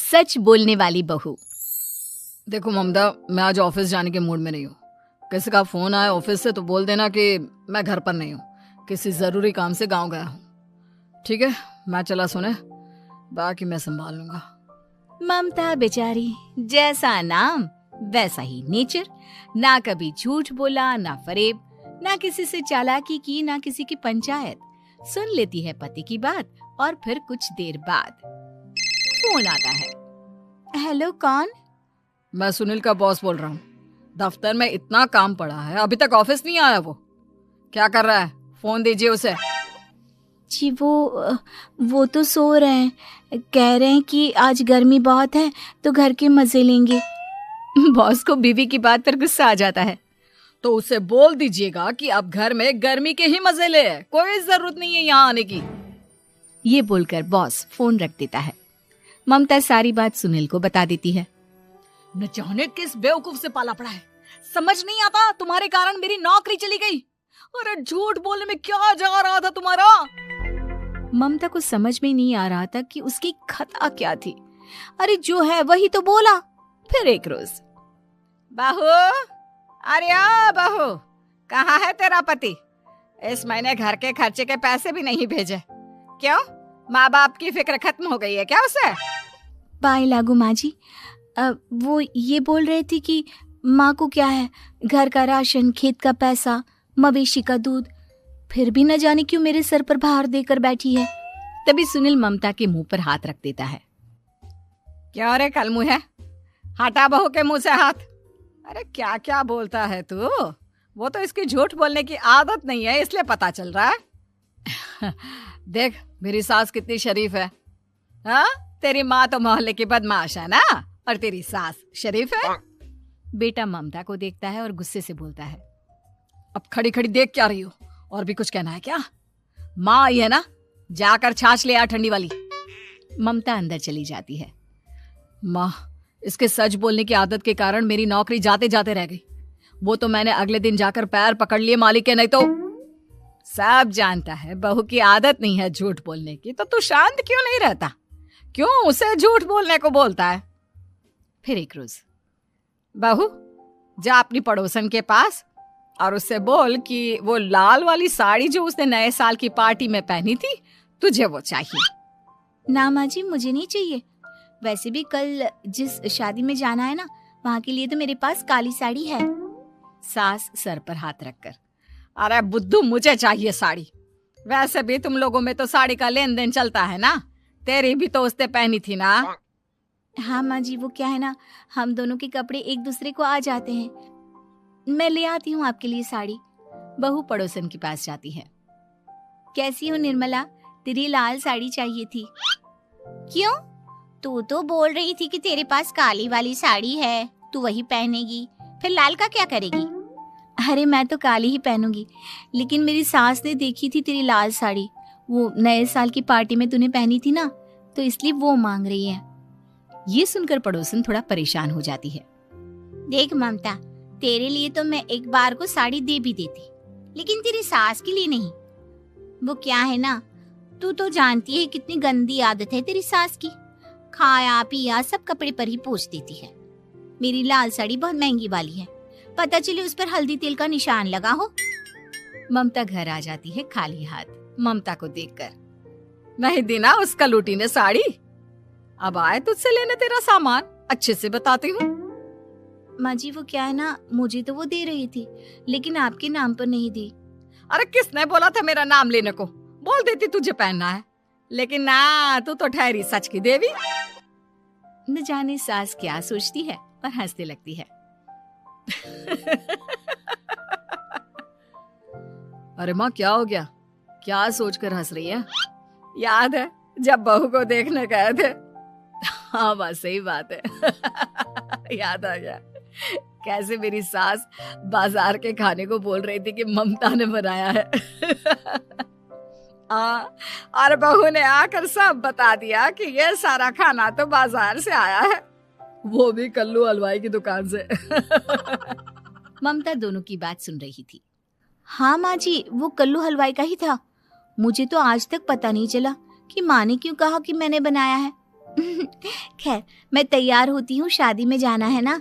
सच बोलने वाली बहू। देखो ममता, मैं आज ऑफिस जाने के मूड में नहीं हूँ। किसी का फोन आया ऑफिस से तो बोल देना कि मैं घर पर नहीं हूँ, किसी जरूरी काम से गांव गया हूँ। ठीक है, मैं चला सोने, बाकी मैं संभाल लूंगा। ममता बेचारी, जैसा नाम वैसा ही नेचर। ना कभी झूठ बोला, ना फरेब, ना किसी से चालाकी की, ना किसी की पंचायत। सुन लेती है पति की बात और फिर कुछ देर बाद फोन आता है। हेलो, कौन? मैं सुनील का बॉस बोल रहा हूँ। दफ्तर में इतना काम पड़ा है, अभी तक ऑफिस नहीं आया। वो क्या कर रहा है? फोन दीजिए उसे। जी वो तो सो रहे हैं। कह रहे हैं कि आज गर्मी बहुत है तो घर के मजे लेंगे। बॉस को बीवी की बात पर गुस्सा आ जाता है। तो उसे बोल दीजिएगा कि अब घर में गर्मी के ही मजे ले, कोई जरूरत नहीं है यहाँ आने की। ये बोलकर बॉस फोन रख देता है। ममता सारी बात सुनील को बता देती है। न जाने किस बेवकूफ से पाला पड़ा है, समझ नहीं आता। तुम्हारे कारण मेरी नौकरी चली गई। अरे झूठ बोलने में क्या जा रहा था तुम्हारा? ममता को समझ में नहीं आ रहा था कि उसकी खता क्या थी। अरे जो है वही तो बोला। फिर एक रोज, बहू, अरे आ बहू, कहाँ है तेरा पति? इस महीने घर के खर्चे के पैसे भी नहीं भेजे। क्यों, माँ बाप की फिक्र खत्म हो गई है क्या उसे? पाए लागू माँ जी, वो ये बोल रहे थे कि माँ को क्या है, घर का राशन, खेत का पैसा, मवेशी का दूध, फिर भी न जाने क्यों मेरे सर पर भार देकर बैठी है। तभी सुनील ममता के मुंह पर हाथ रख देता है। क्यों रे कलमुँह है, हटा बहू के मुंह से हाथ। अरे क्या क्या बोलता है तू? वो तो इसकी झूठ बोलने की आदत नहीं है, इसलिए पता चल रहा है। देख मेरी सास कितनी शरीफ है। हाँ, तेरी माँ तो मोहल्ले की बदमाश है ना, और तेरी सास शरीफ है। बेटा ममता को देखता है और गुस्से से बोलता है। अब खड़ी खड़ी देख क्या रही हो? और भी कुछ कहना है क्या? माँ आई है ना, जाकर छाछ ले आ ठंडी वाली। ममता अंदर चली जाती है। माँ, इसके सच बोलने की आदत के कारण मेरी नौकरी जाते जाते रह गई। वो तो मैंने अगले दिन जाकर पैर पकड़ लिए मालिक के, नहीं तो। सब जानता है बहू की आदत नहीं है झूठ बोलने की, तो तू शांत क्यों नहीं रहता? क्यों उसे झूठ बोलने को बोलता है? फिर एक रोज, बहू जा अपनी पड़ोसन के पास और उससे बोल कि वो लाल वाली साड़ी जो उसने नए साल की पार्टी में पहनी थी, तुझे वो चाहिए। ना माँ जी, मुझे नहीं चाहिए। वैसे भी कल जिस शादी में जाना है ना, वहाँ के लिए तो मेरे पास काली साड़ी है। सास सर पर हाथ रखकर, अरे बुद्धू, मुझे चाहिए साड़ी। वैसे भी तुम लोगों में तो साड़ी का लेन देन चलता है ना, तेरी भी तो उसने पहनी थी ना। हाँ माँ जी, वो क्या है ना, हम दोनों के कपड़े एक दूसरे को आ जाते हैं। मैं ले आती हूँ आपके लिए साड़ी। बहू पड़ोसन के पास जाती है। कैसी हो निर्मला, तेरी लाल साड़ी चाहिए थी। क्यों? तू तो बोल रही थी कि तेरे पास काली वाली साड़ी है, तू वही पहनेगी, फिर लाल का क्या करेगी? अरे मैं तो काली ही पहनूंगी, लेकिन मेरी सास ने देखी थी तेरी लाल साड़ी, वो नए साल की पार्टी में तूने पहनी थी ना, तो इसलिए वो मांग रही है। ये सुनकर पड़ोसन थोड़ा परेशान हो जाती है। देख ममता, तेरे लिए तो मैं एक बार को साड़ी दे भी देती, लेकिन तेरी सास के लिए नहीं। वो क्या है ना, तू तो जानती है कितनी गंदी आदत है तेरी सास की, खाया पिया सब कपड़े पर ही पोंछ देती है। मेरी लाल साड़ी बहुत महंगी वाली है, पता चले उस पर हल्दी तेल का निशान लगा हो। ममता घर आ जाती है खाली हाथ। ममता को देखकर, नहीं देना उसका लूटी ने साड़ी। अब आए तुझसे लेने तेरा सामान, अच्छे से बताती हूँ। माँ जी वो क्या है ना, मुझे तो वो दे रही थी, लेकिन आपके नाम पर नहीं दी। अरे किसने बोला था मेरा नाम लेने को? बोल देती तुझे पहनना है, लेकिन ना, तू तो ठहरी सच की देवी। न जाने सास क्या सोचती है और हंसने लगती है। अरे माँ, क्या हो गया? क्या सोचकर हंस रही है? याद है जब बहू को देखने गए थे? हाँ बस सही बात है। याद आ गया कैसे मेरी सास बाजार के खाने को बोल रही थी कि ममता ने बनाया है। और बहू ने आकर सब बता दिया कि ये सारा खाना तो बाजार से आया है, वो भी कल्लू हलवाई की दुकान से। ममता दोनों की बात सुन रही थी। हाँ माँ जी, वो कल्लू हलवाई का ही था। मुझे तो आज तक पता नहीं चला कि माँ ने क्यों कहा कि मैंने बनाया है। खैर, मैं तैयार होती हूँ, शादी में जाना है ना।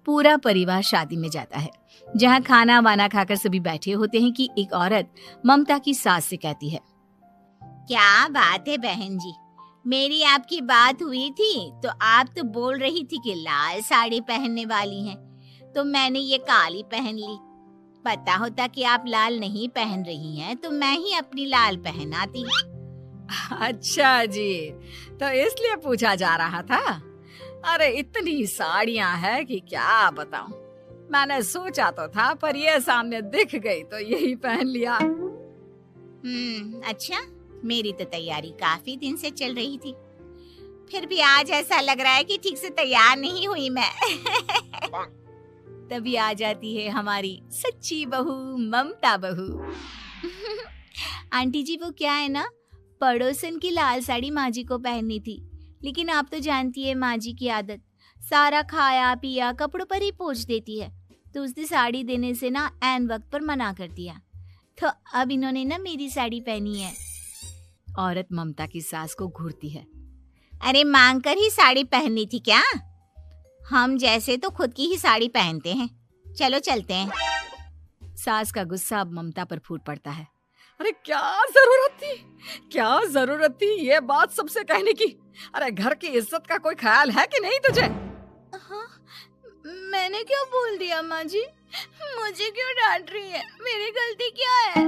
पूरा परिवार शादी में जाता है, जहाँ खाना वाना खाकर सभी बैठे होते हैं कि एक औरत ममता की सास से कहती है, क्या बात है बहन जी, मेरी आपकी बात हुई थी तो आप तो बोल रही थी कि लाल साड़ी पहनने वाली हैं, तो मैंने ये काली पहन ली। पता होता कि आप लाल नहीं पहन रही हैं तो मैं ही अपनी लाल पहनाती। अच्छा जी, तो इसलिए पूछा जा रहा था। अरे इतनी साड़ियां हैं कि क्या बताऊं। मैंने सोचा तो था, पर ये सामने दिख गई तो यही पहन लिया। अच्छा, मेरी तो तैयारी काफी दिन से चल रही थी, फिर भी आज ऐसा लग रहा है कि ठीक से तैयार नहीं हुई मैं। तभी आ जाती है हमारी सच्ची बहू, ममता बहू। आंटी जी, वो क्या है ना, पड़ोसन की लाल साड़ी माँ जी को पहननी थी, लेकिन आप तो जानती है माँ जी की आदत, सारा खाया पिया कपड़ों पर ही पोंछ देती है, तो उसने साड़ी देने से ना ऐन वक्त पर मना कर दिया, तो अब इन्होंने ना मेरी साड़ी पहनी है। औरत ममता की सास को घूरती है, अरे मांग कर ही साड़ी पहननी थी क्या? हम जैसे तो खुद की ही साड़ी पहनते हैं, चलो चलते हैं। सास का गुस्सा अब ममता पर फूट पड़ता है। अरे क्या जरूरत थी ये बात सबसे कहने की? अरे घर की इज्जत का कोई ख्याल है कि नहीं तुझे? हाँ, मैंने क्या बोल दिया माँ जी? मुझे क्यों डांट रही है? मेरी गलती क्या है?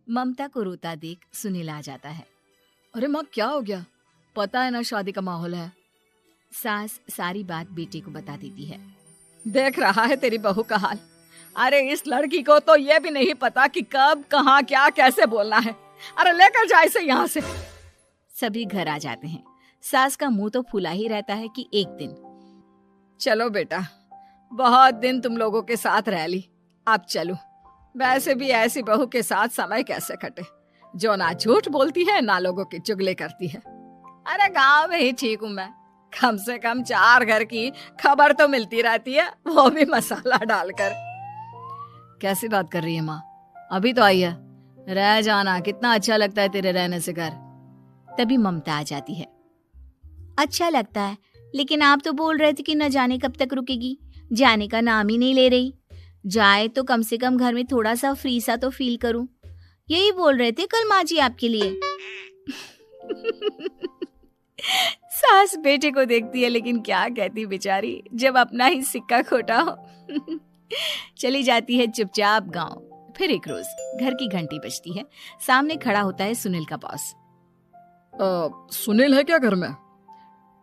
ममता को रोता देख सुनील आ जाता है। अरे माँ, क्या हो गया? पता है ना शादी का माहौल है। सास सारी बात बेटे को बता देती है। देख रहा है तेरी बहू का हाल। अरे इस लड़की को तो ये भी नहीं पता कि कब कहाँ क्या कैसे बोलना है। अरे लेकर जा इसे यहाँ से। सभी घर आ जाते हैं। सास का मुंह तो फूला ही रहता है कि एक दिन। चलो बेटा, बहुत दिन तुम लोगों के साथ रह ली, अब चलो। वैसे भी ऐसी बहू के साथ समय कैसे कटे, जो ना झूठ बोलती है ना लोगों की चुगली करती है। अरे गांव में ही ठीक हूँ मैं, कम से कम 4 घर की खबर तो मिलती रहती है, वो भी मसाला डालकर। कैसी बात कर रही है माँ? अभी तो आई है, रह जाना, कितना अच्छा लगता है तेरे रहने से घर। तभी ममता आ जाती है। अच्छा लगता है, लेकिन आप तो बोल रहे थे कि न जाने कब तक रुकेगी, जाने का नाम ही नहीं ले रही। जाए तो कम से कम घर में थोड़ा सा फ्री सा तो फील करूं, यही बोल रहे थे कल माँ जी आपके लिए। सास बेटे को देखती है, लेकिन क्या कहती बेचारी, जब अपना ही सिक्का खोटा हो। चली जाती है चुपचाप गांव। फिर एक रोज घर की घंटी बजती है। सामने खड़ा होता है सुनील का बॉस। सुनील है क्या घर में?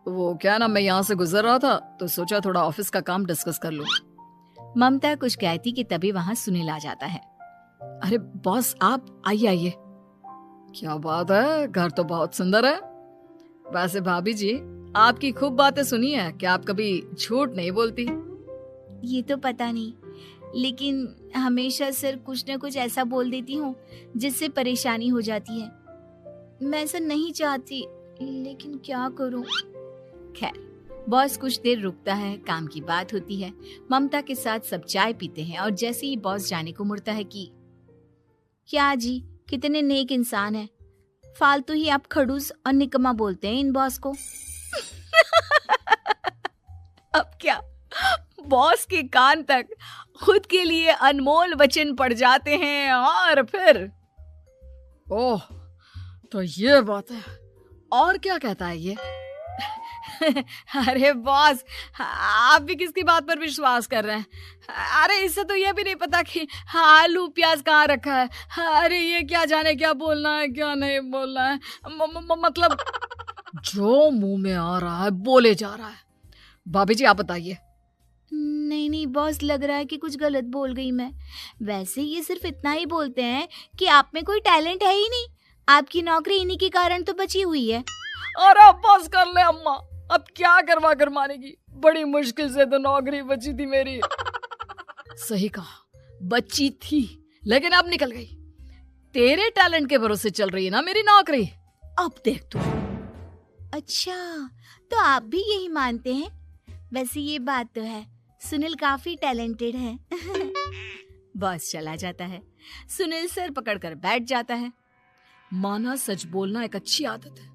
वो क्या ना, मैं यहाँ से गुजर रहा था तो सोचा थोड़ा ऑफिस का काम डिस्कस कर लूं। ममता कुछ कहती कि तभी वहां सुनील आ जाता है। अरे बॉस, आप आइए आइए। क्या बात है, घर तो बहुत सुंदर है। वैसे भाभी जी, आपकी खूब बातें सुनी है कि आप कभी झूठ नहीं बोलती। ये तो पता नहीं, लेकिन हमेशा सिर कुछ न कुछ ऐसा बोल देती हूँ जिससे परेशानी हो जाती है। मैं ऐसा नहीं चाहती, लेकिन क्या करूँ। खैर, बॉस कुछ देर रुकता है, काम की बात होती है। ममता के साथ सब चाय पीते हैं और जैसे ही बॉस जाने को मुड़ता है कि क्या जी, कितने नेक इंसान है, फालतू ही आप खड़ूस और निकम्मा बोलते हैं इन बॉस को। अब क्या, बॉस के कान तक खुद के लिए अनमोल वचन पड़ जाते हैं और फिर ओह, तो ये बात है। और क्या कहता है ये? अरे बॉस, आप भी किसकी बात पर विश्वास कर रहे हैं? अरे इससे तो ये भी नहीं पता कि आलू प्याज कहाँ रखा है। अरे ये क्या जाने क्या बोलना है क्या नहीं बोलना है। मतलब जो मुंह में आ रहा है बोले जा रहा है। भाभी जी, आप बताइए। नहीं बॉस, लग रहा है कि कुछ गलत बोल गई मैं। वैसे ये सिर्फ इतना ही बोलते हैं कि आप में कोई टैलेंट है ही नहीं, आपकी नौकरी इन्हीं के कारण तो बची हुई है। अरे बस कर ले अम्मा, अब क्या करवा कर मानेगी, बड़ी मुश्किल से तो नौकरी बची थी मेरी। सही कहा, बची थी, लेकिन अब निकल गई। तेरे टैलेंट के भरोसे चल रही है ना मेरी नौकरी, अब देख तू। अच्छा, तो आप भी यही मानते हैं? वैसे ये बात तो है, सुनील काफी टैलेंटेड है। बॉस चला जाता है। सुनील सर पकड़कर बैठ जाता है। माना सच बोलना एक अच्छी आदत है,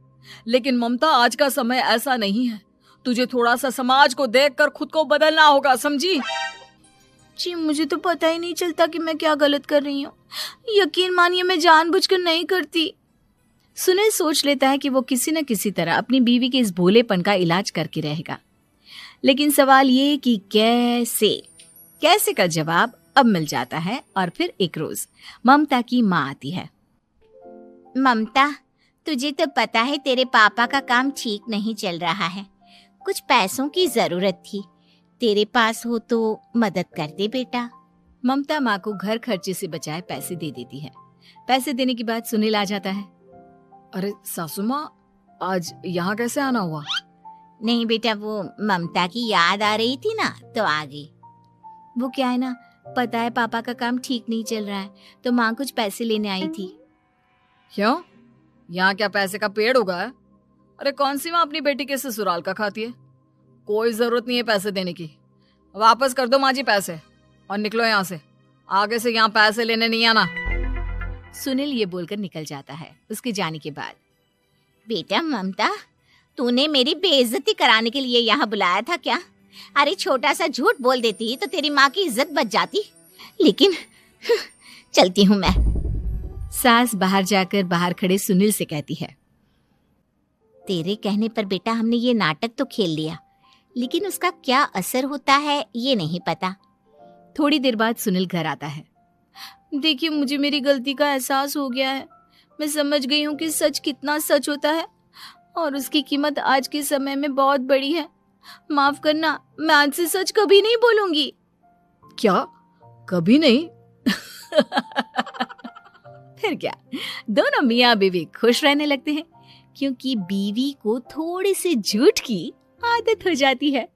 लेकिन ममता, आज का समय ऐसा नहीं है। तुझे थोड़ा सा समाज को देखकर खुद को बदलना होगा, समझी? जी मुझे तो पता ही नहीं चलता कि मैं क्या गलत कर रही हूँ। यकीन मानिए मैं जानबूझकर नहीं करती। सुनील सोच लेता है कि वो किसी न किसी तरह अपनी बीवी के इस भोलेपन का इलाज करके रहेगा, लेकिन सवाल ये कि कैसे का जवाब अब मिल जाता है। और फिर एक रोज ममता की माँ आती है। ममता, तुझे तो पता है तेरे पापा का काम ठीक नहीं चल रहा है, कुछ पैसों की जरूरत थी, तेरे पास हो तो मदद कर दे बेटा। ममता माँ को घर खर्चे से बचाए पैसे दे देती है। पैसे देने के बाद सुनील आ जाता है। अरे सासू माँ, आज यहाँ कैसे आना हुआ? नहीं बेटा, वो ममता की याद आ रही थी ना तो आ गई। वो क्या है ना, पता है पापा का काम ठीक नहीं चल रहा है, तो माँ कुछ पैसे लेने आई थी। क्यों? यहाँ क्या पैसे का पेड़ उगा है? अरे कौन सी माँ अपनी बेटी के ससुराल का खाती है? कोई जरूरत नहीं है पैसे देने की। वापस कर दो माँ जी पैसे और निकलो यहाँ से। आगे से यहाँ पैसे लेने नहीं आना। सुनील ये बोलकर निकल जाता है। उसके जाने के बाद, बेटा ममता, तूने मेरी बेइज्जती कराने के लिए यहाँ बुलाया था क्या? अरे छोटा सा झूठ बोल देती तो तेरी माँ की इज्जत बच जाती, लेकिन चलती हूँ मैं। सास बाहर जाकर बाहर खड़े सुनील से कहती है, तेरे कहने पर बेटा हमने ये नाटक तो खेल लिया, लेकिन उसका क्या असर होता है ये नहीं पता। थोड़ी देर बाद सुनील घर आता है। देखिए, मुझे मेरी गलती का एहसास हो गया है। मैं समझ गई हूँ कि सच कितना सच होता है और उसकी कीमत आज के समय में बहुत बड़ी है। माफ करना, मैं आज से सच कभी नहीं बोलूंगी। क्या? कभी नहीं? फिर क्या, दोनों मियाँ बीवी खुश रहने लगते हैं, क्योंकि बीवी को थोड़ी सी झूठ की आदत हो जाती है।